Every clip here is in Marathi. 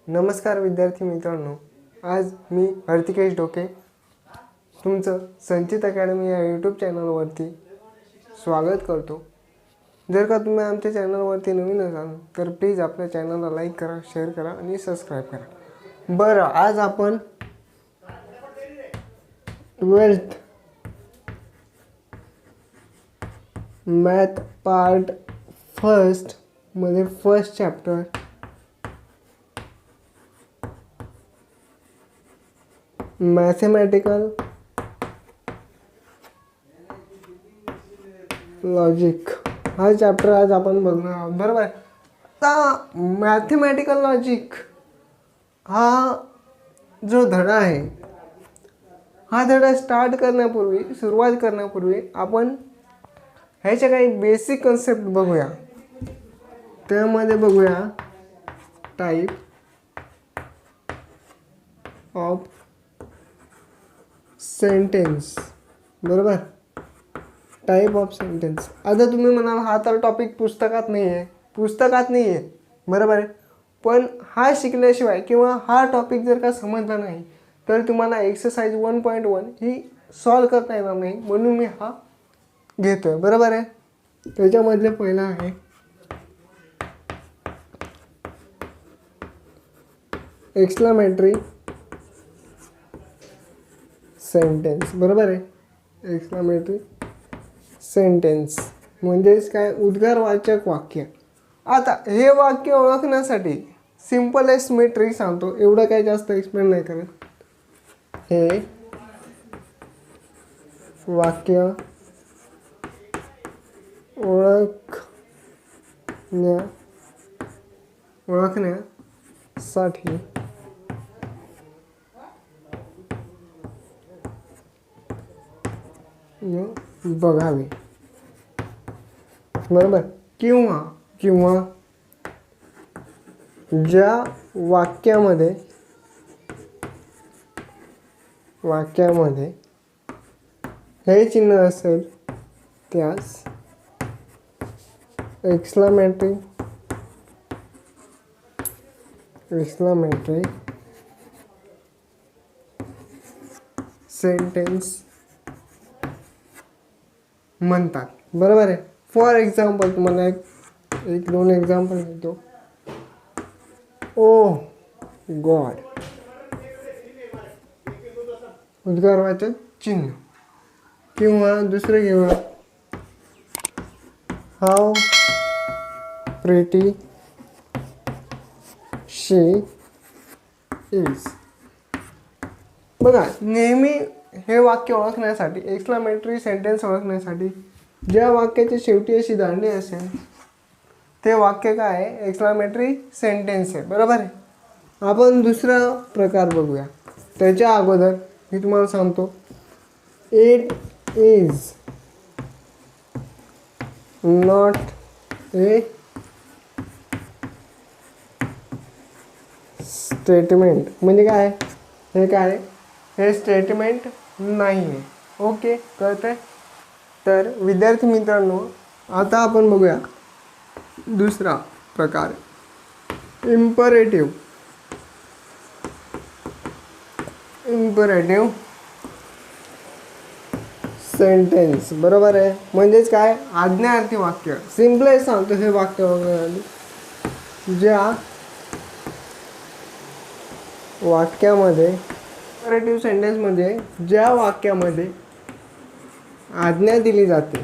नमस्कार विद्यार्थी मित्रांनो, आज मी हर्तिकेश ढोके तुमचं संचित अकॅडमी या यूट्यूब चॅनलवरती स्वागत करतो. जर का तुम्ही आमच्या चॅनलवरती नवीन असाल तर प्लीज आपल्या चॅनलला लाईक करा, शेअर करा आणि सबस्क्राईब करा. बरं, आज आपण 12th मॅथ पार्ट फर्स्ट मध्ये फर्स्ट चॅप्टर मॅथमॅटिकल लॉजिक हा चॅप्टर आज आपण बघणार आहोत. बरोबर. आता मॅथमॅटिकल लॉजिक हा जो धडा आहे, हा धडा सुरुवात करण्यापूर्वी आपण ह्याच्या काही बेसिक कन्सेप्ट बघूया. त्यामध्ये बघूया टाईप ऑफ सेंटेन्स. बरोबर, टाईप ऑफ सेंटेन्स. आता तुम्ही म्हणाल हा तर टॉपिक पुस्तकात नाही आहे. बरोबर आहे, पण हा शिकल्याशिवाय किंवा हा टॉपिक जर का समजला नाही तर तुम्हाला एक्सरसाइज 1.1 ही सॉल्व करता येणार नाही, म्हणून मी हा घेतोय. बरोबर आहे. त्याच्यामधले पहिला आहे एक्सक्लामेटरी सेंटेन्स. बरोबर आहे. एक्सक्लामेटरी सेंटेन्स म्हणजेच काय? उद्गारवाचक वाक्य. आता हे वाक्य ओळखण्यासाठी सिम्पलेस्ट मी ट्रिक सांगतो, एवढं काही जास्त एक्सप्लेन नाही करत. हे वाक्य ओळखण्यासाठी बघावे. बरोबर. किंवा ज्या वाक्यामध्ये हे चिन्ह असेल त्यास एक्सक्लामेटरी सेंटेन्स म्हणतात. बरोबर आहे. फॉर एक्झाम्पल तुम्हाला एक दोन एक्झाम्पल देतो. ओ गॉड, उद्गारवाचक चिन्ह. किंवा दुसरे घेऊया, हाऊ प्रिटी शी इज. बघा, नेहमी हे वाक्य ओळखण्यासाठी, एक्सक्लामेटरी सेंटेन्स ओळखण्यासाठी ज्या वाक्याच्या शेवटी अशी दांडी असेल ते वाक्य काय आहे? एक्सक्लामेटरी सेंटेन्स आहे. बरोबर आहे. आपण दुसरा प्रकार बघूया. त्याच्या अगोदर मी तुम्हाला सांगतो, it is not a statement. म्हणजे काय? हे काय? हे स्टेटमेंट नाही आहे. ओके, कळतंय? तर विद्यार्थी मित्रांनो, आता आपण बघूया दुसरा प्रकार, इम्परेटिव्ह सेंटेन्स. बरोबर आहे. म्हणजेच काय? आज्ञार्थी वाक्य. सिम्पलेच सांगतो हे वाक्य वगैरे ज्या वाक्यामध्ये, इम्परेटिव्ह सेंटेन्स म्हणजे ज्या वाक्यामध्ये आज्ञा दिली जाते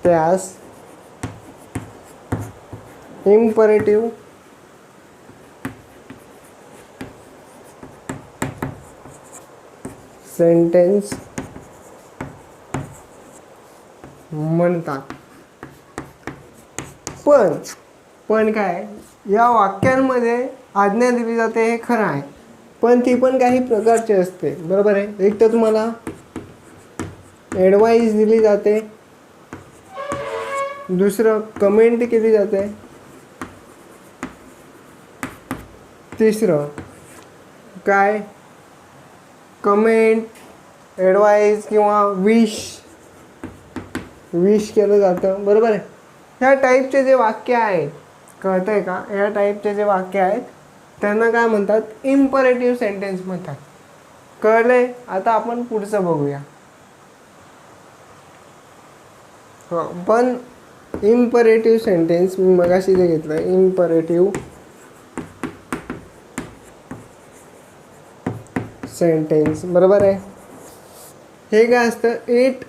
त्यास इम्परेटिव्ह सेंटेन्स म्हणतात. पण काय? या वाक्यांमध्ये आज्ञा दिली जाते हे खरं आहे, पण ती पण काही प्रकारची असते. बरोबर आहे. एक तर तुम्हाला ॲडवाइस दिली जाते, दुसरं कमेंट केली जाते, तिसरं काय? कमेंट, ॲडवाइस किंवा विश केलं जातं. बरोबर आहे. ह्या टाईपचे जे वाक्य आहेत कळतंय का? या टाईपचे जे वाक्य आहेत त्यांना काय म्हणतात? इम्परेटिव्ह सेंटेन्स म्हणतात. कळलंय? आता आपण पुढचं बघूया. पण इम्परेटिव्ह सेंटेन्स मी मगाशी जे घेतलं, इम्परेटिव्ह सेंटेन्स, बरोबर आहे. हे काय असतं? It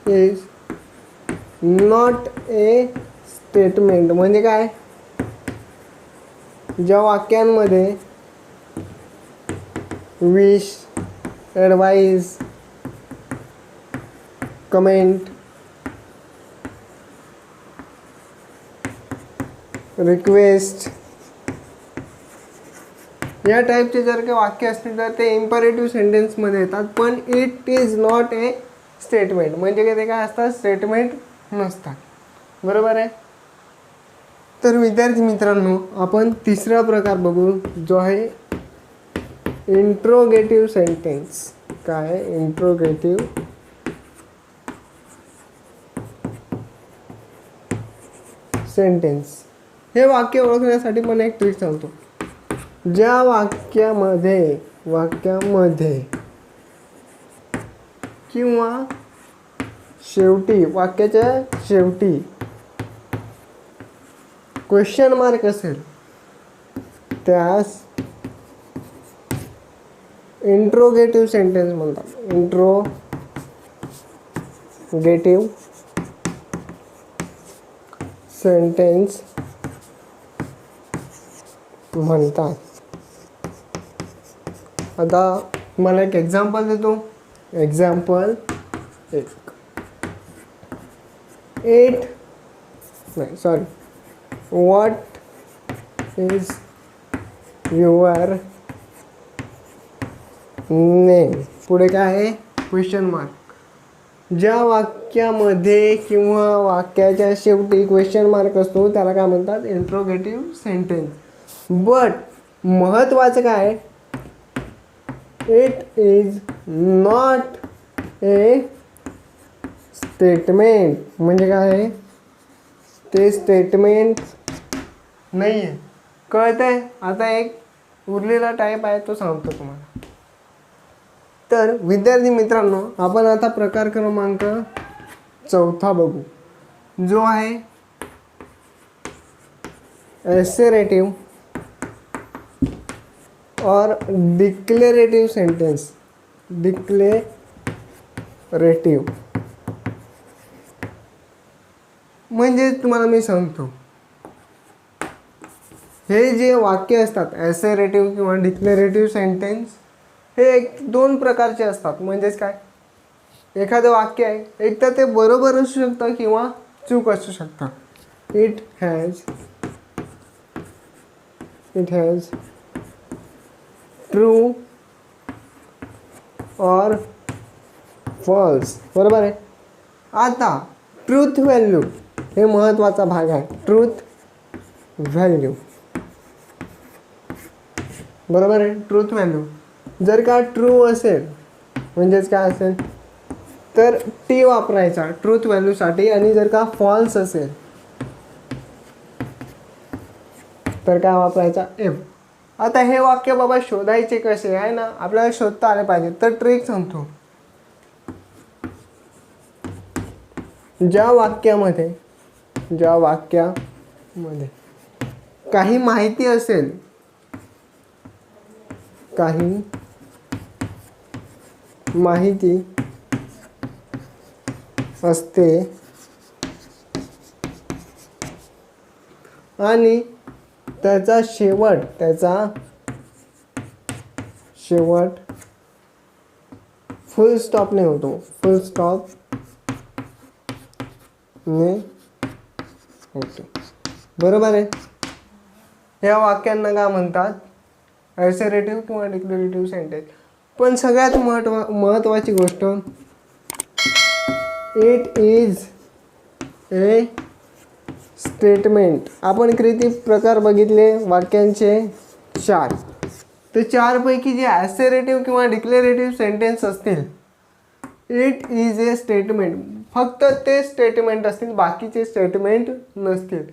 is not a statement. म्हणजे काय? ज्या वाक्यांमध्ये विश, ॲडवाइस, कमेंट, रिक्वेस्ट या टाईपचे जर काही वाक्य असतील तर ते इम्परेटिव्ह सेंटेन्समध्ये येतात. पण it is not a statement म्हणजे ते काय असतात? स्टेटमेंट नसतात. बरोबर आहे. तर विद्यार्थी मित्रांनो, आपण तिसरा प्रकार बघू, जो आहे इंट्रोगेटिव्ह सेंटेन्स. काय? Interrogative sentence. हे वाक्य ओळखण्यासाठी पण एक ट्रिक सांगतो. ज्या वाक्यामध्ये किंवा शेवटी, वाक्याच्या शेवटी क्वेश्चन मार्क असेल त्यास इंट्रोगेटिव्ह सेंटेन्स म्हणतात. इंट्रोगेटिव्ह सेंटेन्स म्हणतात. आता मला एक एक्झाम्पल देतो. Example 1. What is your name. पुढे काय आहे? Question mark. ज्या वाक्यामध्ये किंवा वाक्याच्या शेवटी क्वेश्चन मार्क असतो त्याला काय म्हणतात? Interrogative sentence. बट महत्त्वाचं काय? It is not a statement. म्हणजे काय आहे? ते स्टेटमेंट नाही आहे. कळतंय? आता एक उरलेला टाईप आहे तो सांगतो तुम्हाला. तर विद्यार्थी मित्रांनो, आपण आता प्रकार क्रमांक 4 बघू, जो आहे एसेरेटिव्ह और डिक्लेरेटिव्ह सेंटेन्स. डिक्लेरेटिव्ह म्हणजे तुम्हाला मी सांगतो, हे जे वाक्य असतात एसेरेटिव्ह किंवा डिक्लेरेटिव्ह सेंटेन्स, हे 2 प्रकारचे असतात. म्हणजेच काय? एखादं वाक्य आहे, एक तर ते बरोबर असू शकतं किंवा चूक असू शकतं. इट हॅज ट्रू और फॉल्स. बरोबर आहे. आता ट्रूथ व्हॅल्यू हे महत्त्वाचा भाग आहे. ट्रूथ व्हॅल्यू, बरोबर आहे. ट्रूथ व्हॅल्यू जर का ट्रू असेल म्हणजेच काय असेल तर टी वापरायचा ट्रूथ व्हॅल्यूसाठी, आणि जर का फॉल्स असेल तर काय वापरायचा? एफ. आता हे वाक्य बाबा शोधायचे कसे आहे ना, आपल्याला शोधता आले पाहिजे. तर ट्रिक सांगतो. ज्या वाक्यामध्ये काही माहिती असेल, काही माहिती असते आणि त्याचा शेवट फुल स्टॉपने होतो. फुल स्टॉप ने होतो. बरोबर आहे. या वाक्यांना काय म्हणतात? एसेरेटिव्ह किंवा डिक्लेरेटिव्ह सेंटेन्स. पण सगळ्यात महत्त्वाची गोष्ट, इट इज ए स्टेटमेंट. आपण किती प्रकार बघितले वाक्यांचे? 4. तर 4 पैकी जे ॲसेरेटिव्ह किंवा डिक्लेरेटिव्ह सेंटेन्स असतील, इट इज ए स्टेटमेंट, फक्त ते स्टेटमेंट असतील, बाकीचे स्टेटमेंट नसतील.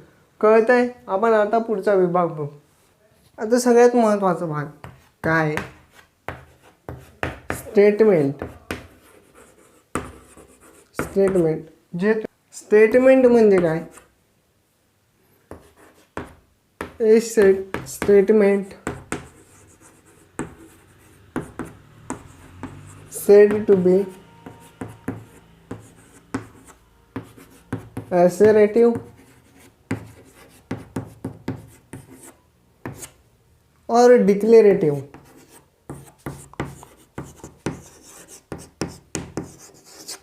कळतंय? आपण आता पुढचा विभाग बघू. आता सगळ्यात महत्त्वाचा भाग काय? स्टेटमेंट. स्टेटमेंट जे स्टेटमेंट म्हणजे काय? ए statement said to be assertive or declarative.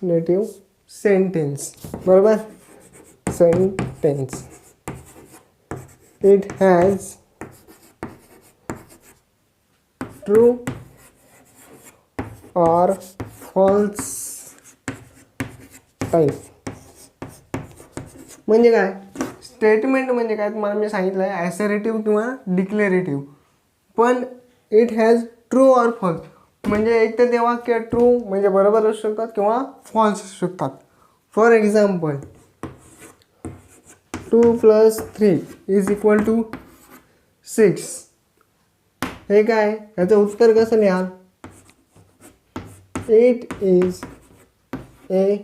Native sentence. बरोबर? Sentence. It has true or false type. म्हणजे काय? स्टेटमेंट म्हणजे काय तुम्हाला मी सांगितलं आहे, ॲसरेटिव्ह किंवा डिक्लेरेटिव्ह. पण it has true or false म्हणजे एक तर ते वाक्य ट्रू म्हणजे बरोबर असू शकतात किंवा फॉल्स असू शकतात. For example 2 + 3 = 6. हे काय? याचं उत्तर कसं लिहाल? It is a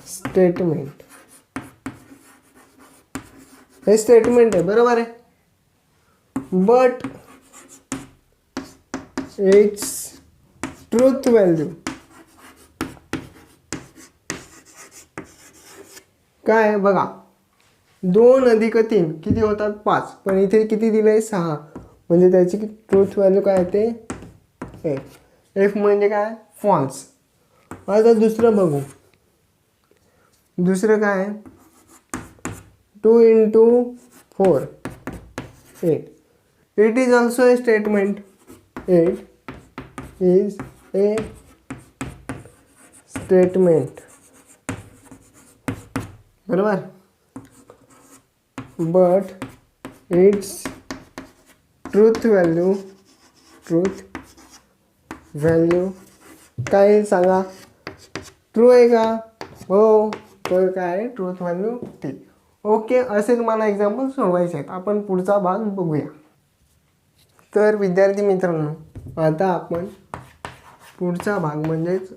statement. हे स्टेटमेंट आहे, बरोबर आहे. बट इट्स ट्रूथ व्हॅल्यू काय? बघा 2 + 3 किती होतात? 5. पण इथे किती दिलं आहे? 6. म्हणजे त्याची ट्रूथ व्हॅल्यू काय येते? एफ. एफ म्हणजे काय? फॉल्स. आता दुसरं बघू. दुसरं काय? 2 × 4 8. It is also a statement. It is a statement. बरोबर. बट इट्स ट्रूथ व्हॅल्यू काय सांगा? ट्रू आहे का? हो. तर काय? Truth value T. ओके. असे तुम्हाला एक्झाम्पल सोडवायचे आहेत. आपण पुढचा भाग बघूया. तर विद्यार्थी मित्रांनो, आता आपण पुढचा भाग म्हणजेच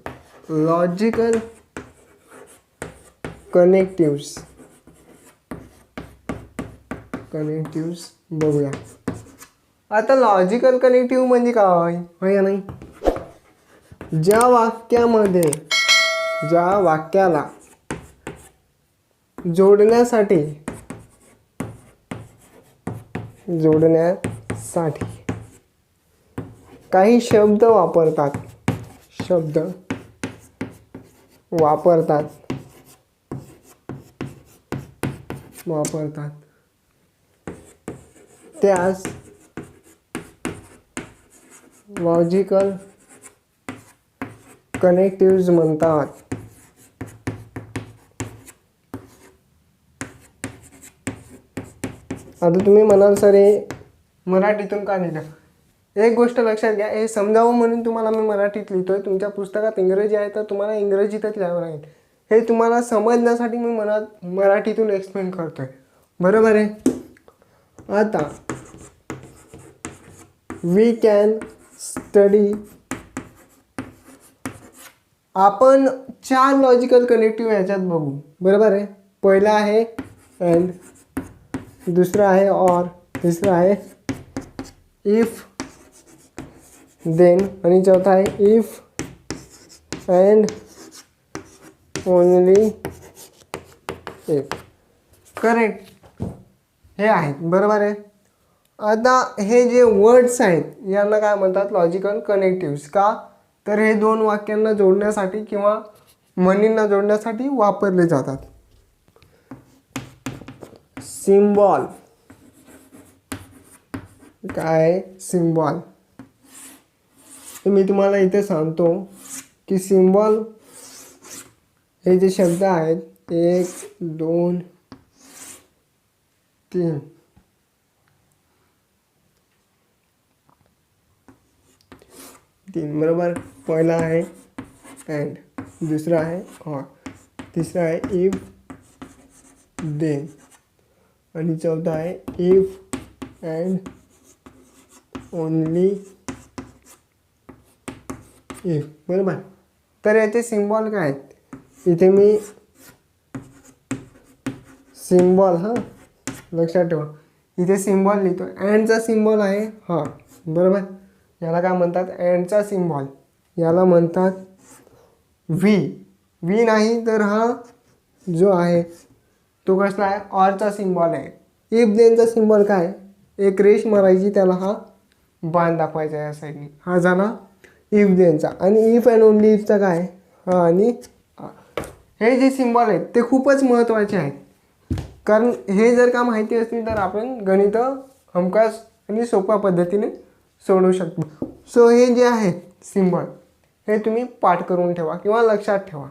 लॉजिकल कनेक्टिव्स बघूया. आता लॉजिकल कनेक्टिव्ह म्हणजे काय? होय का नाही? ज्या वाक्याला जोडण्यासाठी काही शब्द वापरतात. त्यास लॉजिकल कनेक्टिव्स म्हणतात. आता तुम्ही म्हणाल सर हे मराठीतून का लिहिलं? एक गोष्ट लक्षात घ्या, हे समजावं म्हणून तुम्हाला मी मराठीत लिहितोय. तुमच्या पुस्तकात इंग्रजी आहे तर तुम्हाला इंग्रजीतच लिहावं लागेल. हे तुम्हाला समजण्यासाठी मी मराठीतून एक्सप्लेन करतोय. बरोबर आहे. आता वी कॅन स्टडी. आपण 4 लॉजिकल कनेक्टिव्ह ह्याच्यात बघू. बरोबर आहे. पहिला आहे अँड, दुसरा आहे ऑर, तिसरा आहे इफ, देन आणि चौथा आहे if and only if. Correct. हे आहेत. बरोबर आहे. आता हे जे वर्ड्स आहेत यांना काय म्हणतात? Logical connectives. का? तर हे 2 वाक्यांना जोडण्यासाठी किंवा म्हणींना जोडण्यासाठी वापरले जातात. सिम्बॉल काय? सिम्बॉल. मी तुम्हाला इथे सांगतो की सिम्बॉल हे जे शब्द आहेत 1 2 3 बरोबर. पहिला आहे अँड, दुसरा आहे ऑर, तिसरा आहे इफ, देन आणि चौथा आहे इफ अँड ओनली इफ, बरोबर. तर याचे सिम्बॉल काय आहेत, इथे मी सिम्बॉल लक्षात ठेवा, इथे सिम्बॉल लिहितो. अँडचा सिम्बॉल आहे हा, बरोबर. याला काय म्हणतात, अँडचा सिम्बॉल, याला म्हणतात व्ही. व्ही नाही तर हा जो आहे तो कसला आहे, ऑरचा सिम्बॉल आहे. इफ देनचा सिम्बॉल काय, एक रेष मारायची, त्याला हा बाण दाखवायचा या साईडने, हा झाला इफ देनचा. आणि इफ अँड ओनली इफचा काय, हा आणि हे जे सिम्बॉल आहेत ते खूपच महत्त्वाचे आहेत. कारण हे जर का माहिती असतील तर आपण गणित हमखास आणि सोप्या पद्धतीने सोडवू शकतो. सो हे जे आहे सिम्बॉल हे तुम्ही पाठ करून ठेवा किंवा लक्षात ठेवा.